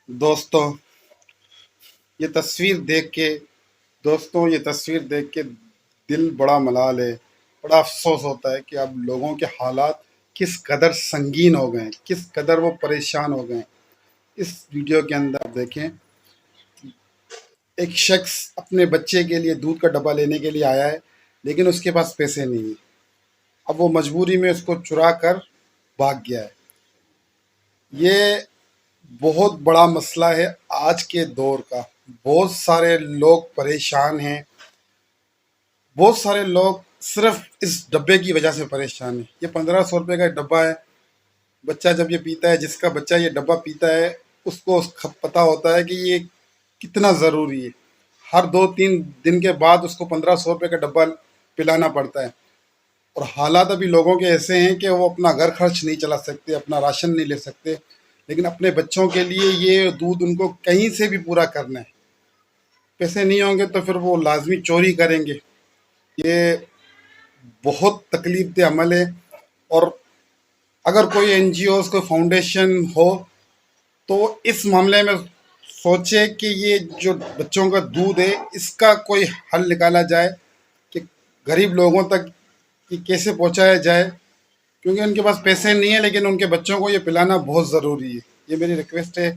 دوستوں یہ تصویر دیکھ کے یہ تصویر دیکھ کے دل بڑا ملال ہے، بڑا افسوس ہوتا ہے کہ اب لوگوں کے حالات کس قدر سنگین ہو گئے ہیں، کس قدر وہ پریشان ہو گئے ہیں۔ اس ویڈیو کے اندر آپ دیکھیں، ایک شخص اپنے بچے کے لیے دودھ کا ڈبہ لینے کے لیے آیا ہے، لیکن اس کے پاس پیسے نہیں ہیں۔ اب وہ مجبوری میں اس کو چرا کر بھاگ گیا ہے۔ یہ بہت بڑا مسئلہ ہے آج کے دور کا۔ بہت سارے لوگ پریشان ہیں، بہت سارے لوگ صرف اس ڈبے کی وجہ سے پریشان ہیں۔ یہ 1500 روپے کا ڈبہ ہے۔ بچہ جب یہ پیتا ہے، جس کا بچہ یہ ڈبہ پیتا ہے، اس کو پتہ ہوتا ہے کہ یہ کتنا ضروری ہے۔ ہر 2-3 دن کے بعد اس کو 1500 روپے کا ڈبہ پلانا پڑتا ہے، اور حالات ابھی لوگوں کے ایسے ہیں کہ وہ اپنا گھر خرچ نہیں چلا سکتے، اپنا راشن نہیں لے سکتے، لیکن اپنے بچوں کے لیے یہ دودھ ان کو کہیں سے بھی پورا کرنا ہے۔ پیسے نہیں ہوں گے تو پھر وہ لازمی چوری کریں گے۔ یہ بہت تکلیف دہ عمل ہے، اور اگر کوئی این جی اوز، کوئی فاؤنڈیشن ہو تو اس معاملے میں سوچے کہ یہ جو بچوں کا دودھ ہے اس کا کوئی حل نکالا جائے کہ غریب لوگوں تک یہ کیسے پہنچایا جائے، کیونکہ ان کے پاس پیسے نہیں ہیں لیکن ان کے بچوں کو یہ پلانا بہت ضروری ہے۔ یہ میری ریکویسٹ ہے،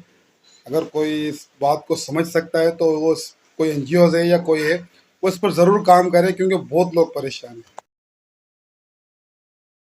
اگر کوئی اس بات کو سمجھ سکتا ہے تو وہ کوئی این جی اوز ہے یا کوئی ہے، وہ اس پر ضرور کام کرے، کیونکہ بہت لوگ پریشان ہیں۔